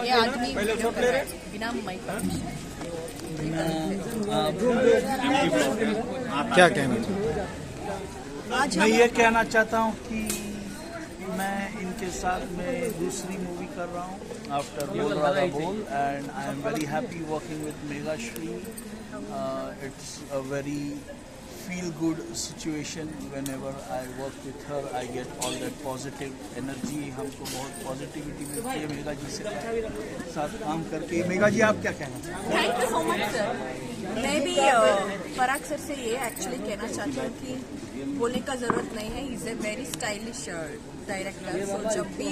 ये आदमी वीडियो कर रहा है बिना माइक परमिशन। क्या कहना चाहिए? मैं ये कहना चाहता हूँ कि मैं इनके साथ में दूसरी मूवी कर रहा हूँ आफ्टर बोल राधा बोल, and I am very happy working with mega Shri. It's a very feel good situation whenever I work with her. I get all that positive energy. हमको बहुत पॉजिटिविटी मिलती है मेगा जी से साथ काम करके। मेगा जी आप क्या कहना चाहते हैं? Thank you so much sir. मैं भी पराग सर से ये एक्चुअली कहना चाहती हूँ कि बोलने का जरूरत नहीं है। Is a very stylish director. So जब भी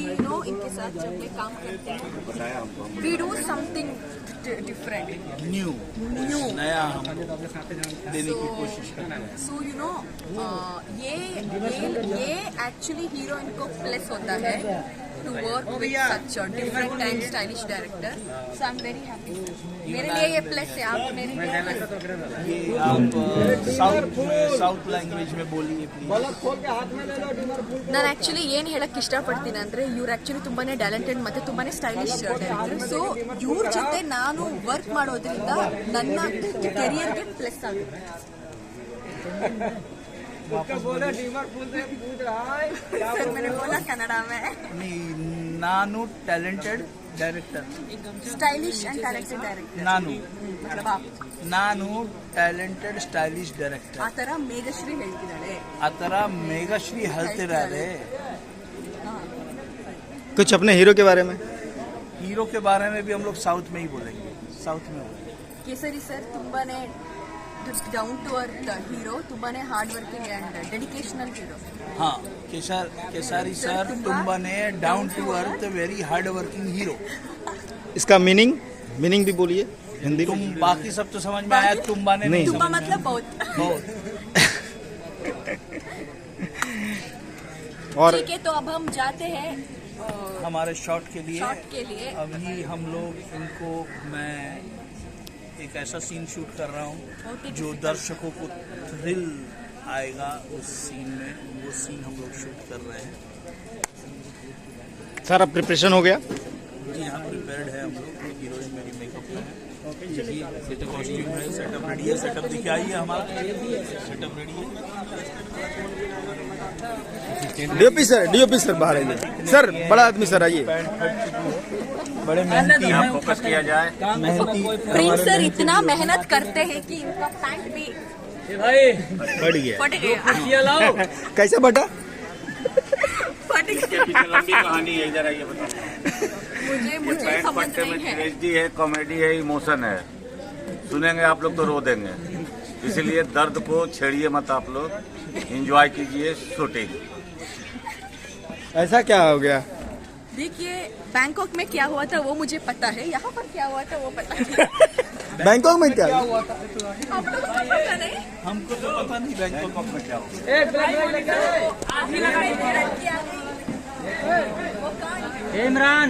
इनके साथ जब भी काम करते हैं we do something different, new नया हम देने की कोशिश करते हैं। सो ये एक्चुअली हीरोइन को प्लस होता है to work with such different and stylish director. So I am very happy. मेरे लिए ये प्लस है। आप मेरे लिए ये आप साउथ लैंग्वेज में बोलिए प्लीज। ನಾನು ಆಕ್ಚುಲಿ ಏನು ಹೇಳಕ್ ಇಷ್ಟಪಡ್ತೀನಿ ಅಂದ್ರೆ ಇವ್ರು ಆಕ್ಚುಲಿ ತುಂಬಾನೇ ಟ್ಯಾಲೆಂಟೆಡ್ ಮತ್ತೆ ತುಂಬಾನೇ ಸ್ಟೈಲಿಶ್ ಡೈರೆಕ್ಟರ್. ಸೊ ಇವ್ರ ಜೊತೆ ನಾನು ವರ್ಕ್ ಮಾಡೋದ್ರಿಂದ ನನ್ನ ಕೆರಿಯರ್ಗೆ ಪ್ಲಸ್ ಆಗುತ್ತೆ. सर मैंने बोला कन्नड़ा में। नानू talented director, stylish and talented director. नानू मतलब आप ನಾನು ಟ್ಯಾಲೆಂಟೆಡ್ ಸ್ಟೈಲಿಶ್ ಡೈರೆಕ್ಟರ್. ಆ ತರ ಮೇಘಶ್ರೀ ಹೇಳ್ತಿದ್ದಾಳೆ. ಆ ತರ ಮೇಘಶ್ರೀ ಹೇಳ್ತಿದ್ದಾರೆ. कुछ अपने हीरो के बारे में? हीरो के बारे में भी हम लोग साउथ में ही बोलेंगे. साउथ में बोलेंगे. ಕೇಸರಿ ಸರ್ ತುಂಬಾನೇ ಡೌನ್ ಟು अर्थ हीरो, ತುಂಬಾನೇ hard working and dedicational hero. हाँ, केसारी सर ತುಂಬಾನೇ down to earth very hard working hero. इसका मीनिंग भी बोलिए हिंदी तुम बाकी सब तो समझ में आया, तुम्बाने नहीं ತುಂಬಾ समझ में मतलब बहुत बहुत. और ठीक है, तो अब हम जाते हैं हमारे शॉट के लिए. अभी हम लोग इनको, मैं एक ऐसा सीन शूट कर रहा हूँ जो दर्शकों को थ्रिल आएगा. उस सीन में वो सीन हम लोग शूट कर रहे हैं. सारा प्रिपरेशन हो गया? जी हाँ, प्रिपेयर्ड है हम लोग. हीरोइन मेरी मेकअप में है. सेटअप कॉस्ट्यूम है, सेटअप रेडी है. सेटअप दिखाइए हमारा. सेटअप रेडी है. डीओपी सर बाहर आइए. सर बड़ा आदमी सर आइए. बड़े मेहनती हैं. फोकस किया जाए. मेहनती प्रिंस सर इतना मेहनत करते हैं कि इनका पैंट भी बढ़ गया. फट गया. कैसे बटा? फट गया. पीछे लंबी कहानी है, जरा ये बताओ. मुझे पैंट समझ पट्टे में नहीं है. ट्रेजेडी है, कॉमेडी है, इमोशन है. सुनेंगे आप लोग तो रो देंगे. इसलिए दर्द को छेड़िए मत. आप लोग एंजॉय कीजिए शूटिंग. ऐसा क्या हो गया? देखिए, बैंकॉक में क्या हुआ था वो मुझे पता है, यहाँ पर क्या हुआ था वो पता नहीं. बैंकॉक में क्या हुआ था? आप लोगों को पता नहीं? हमको तो पता नहीं बैंकॉक में क्या हुआ. इमरान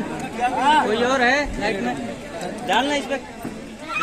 कोई और है लाइट में डालना इस पे.